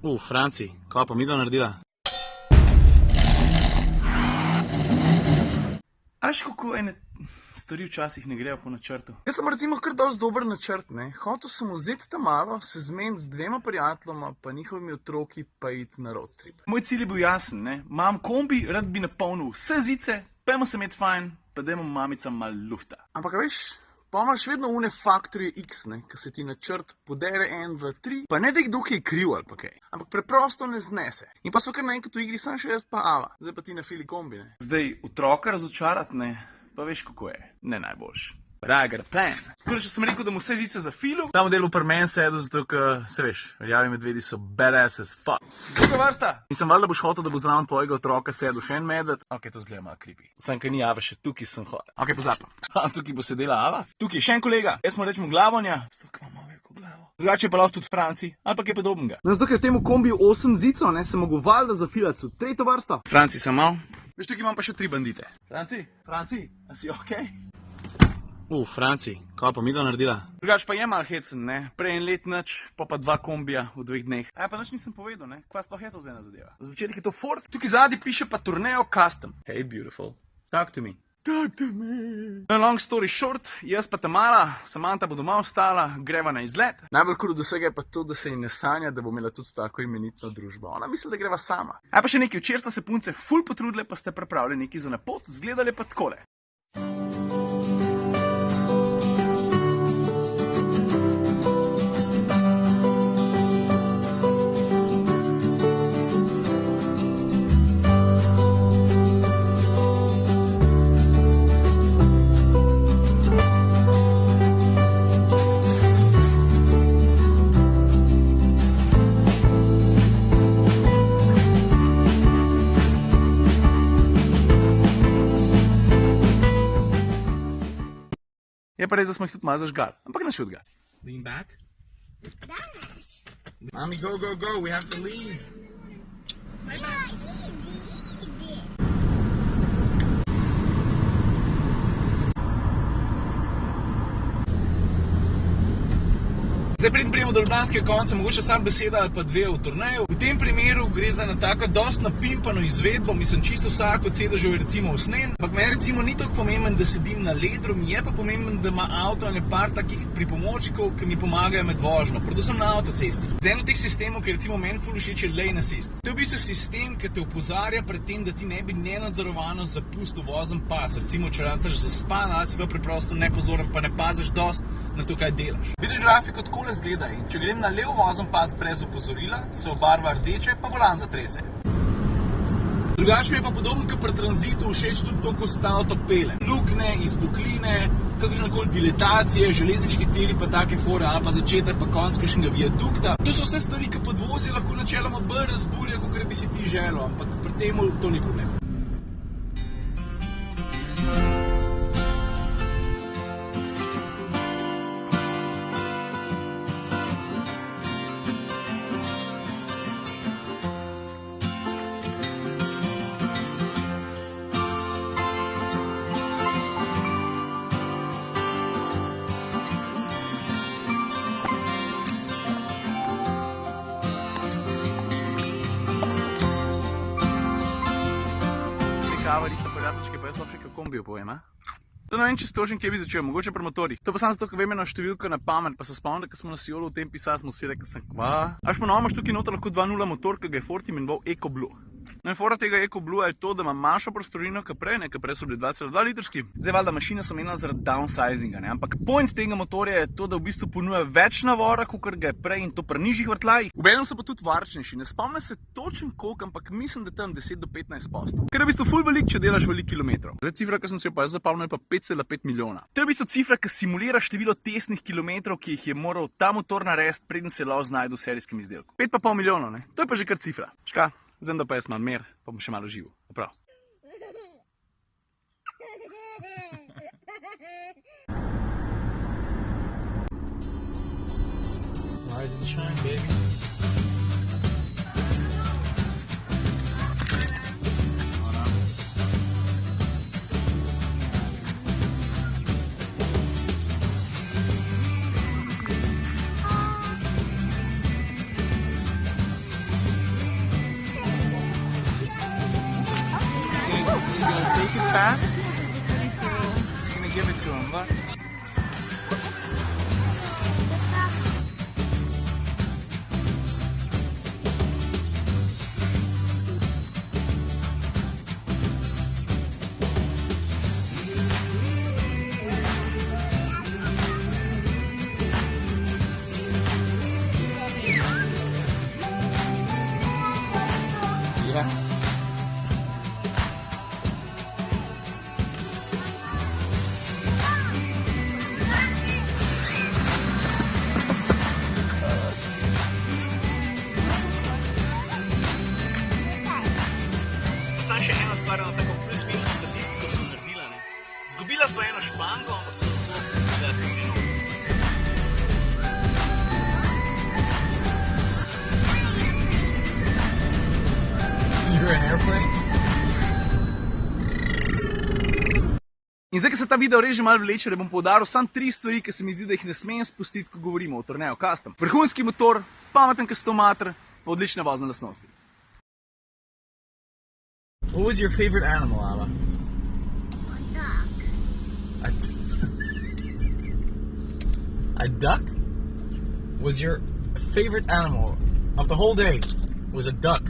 Franci, kaj pa midva naredila? A veš, kako ene stvari včasih ne grejo po načrtu? Jaz sem recimo kar dosti dober načrt, ne. Hotel sem vzeti Tamaro, se zmeniti z 2 prijateljoma, pa njihovimi otroki, pa iti na road trip. Moj cilj je bil jasen, ne. Imam kombi, rad bi napolnil vse zice, pojmo se imeti fajn, pa dajmo mamicam malo lufta. Ampak veš, pa imaš vedno une faktorje X, ne, ki se ti načrt podere 1, 2, 3, pa ne da jih dokaj je kriv ali pa kaj, ampak preprosto ne znese. In pa so kar naenkrat v igri sam še jaz pa Ava, zdaj pa ti na fili kombi, ne. Zdaj, otroka razočarati, ne, pa veš kako je, ne najboljš. But I got a plan. Če sem rekel, da mu vse zice zafilu, ta model bo pri meni sedel, zato ker, se veš, rjavi medvedi so badass as fuck. Druga vrsta! In sem valjda boš hotel, da bo zraven tvojega otroka sedel še en medved. Ok, to zgleda malo creepy. Sem kaj ni Ava še tukaj sem hotel. Ok, pozapam. Tukaj bo sedela Ava. Tukaj še en kolega. Jaz mu rečemo Glavonja. Zato, imamo veliko glavo. Drugače pa lahko tudi Franci, ali pa kaj podobnega. No, zato, ker v temu kombiju 8 zico, ne, sem mogel valjda zafilati v 3. vrsto. Franci, sem mal. Veš, tukaj imam pa še 3 bandite. Franci, a si okej? Franci, kaj pa midva naredila? Drugač pa je malo hecen, ne? Prej en let nič, pa 2 kombija v 2 dneh. A pa nič nisem povedal, ne? Kva sploh je to za ena zadeva? Za začetek je to Ford, tukaj zadnji piše pa Tourneo Custom. Hey, beautiful. Talk to me. Talk to me. No, long story short, jaz pa Tamara, Samanta bo doma ostala, greva na izlet. Najbolj kul od vsega je pa to, da se ji ne sanja, da bo imela tudi tako imenitno družbo. Ona misli, da greva sama. A pa še nekaj, včeraj sta se punce ful potrudile, pa ste pripravili nekaj za na pot, zgledale pa takole. Je pa res, da smo jih tudi malo zažgali, ampak naš odga. Lean back. Mommy, go, we have to leave. Zdaj pridemo do ljubljanskega konca, mogoče sam beseda ali pa 2 o turneju. V tem primeru gre za tako dosti napimpano izvedbo, mislim čisto vsak od sedežev je recimo usnjen, ampak meni recimo ni tako pomemben, da sedim na ledru, mi je pa pomemben, da ima avto ene par takih pripomočkov, ki mi pomagajo med vožnjo, predvsem na avtocesti. En od teh sistemov, ki recimo meni ful všeč, je lane assist. To je v bistvu sistem, ki te opozarja pred tem, da ti ne bi nenadzorovano zapustil vozen pas, recimo če rataš zaspan ali si pa preprosto nepozoren, pa ne paziš dosti na to, kaj delaš. Vidiš grafiko takole zgleda in če grem na lev vozen pas brez opozorila, se obarva rdeče, pa volan zatrese. Drugače mi je pa podobno, kot pri tranzitu všeč tudi to, ko se ta avto pele. Lukne, izbokline, kakršnekoli diletacije, železniški tiri pa take fore, ali pa začetek pa konc kakšnega viadukta. To so vse stvari, ki podvozi lahko načeloma bolj razburja, kakor bi si ti želel, ampak pri temu to ni problem. Rista prijateljčke, pa jaz lahko še kako kombiju povem, a? To ne vem, če stožim, kje bi začel, mogoče pri motorjih. To pa samo zato, ker vem eno številko na pamet, pa se spomnim, da ko smo na Sijolu v tem pisali, smo si rekli, sem kva. Až ponovno imaš tukaj noter lahko 2.0 motor, ki ga je Ford imenoval EcoBlue. No in fora tega EcoBlue je to, da ima manjšo prostorino, kot prej, ne, ker prej so bili 2,2 litrski. Zdaj valjda mašine so menila zaradi downsizinga, ne, ampak point tega motorja je to, da v bistvu ponuja več navora, kakor ga je prej in to pri nižjih vrtljajih. Obenem so pa tudi varčnejši, ne spomnim se točen koliko, ampak mislim, da tam 10 do 15%. Ker je v bistvu ful velik, če delaš veliko kilometrov. Zdaj cifra, ki sem si jo pa jaz zapomnil, je pa 5,5 milijona. To je v bistvu cifra, ki simulira število tesnih kilometrov, ki jih je moral ta motor narediti, preden se lahko znajde v serijskem izdelku. 5,5 milijonov, ne. To je pa že kar cifra. Ška? Zdaj, da pa jaz imam mer, pa bom še malo živel. Prav. Rise and shine, baby. it fat? He's gonna give it to him, look. Yeah. Samo še ena stvar, na tako plus minus statistiko sem naredila, ne. Zgubila sva eno špango, ampak sem zelo da približno. You're an airplane? In zdaj, ko se ta video reže malo vleče, da bom poudaril samo 3 stvari, ki se mi zdi, da jih ne smem spustiti, ko govorimo o Tourneo Custom. Vrhunski motor, pameten kastomater, pa odlične vozne lastnosti. What was your favorite animal, Ava? A duck. A duck? Was your favorite animal of the whole day was a duck?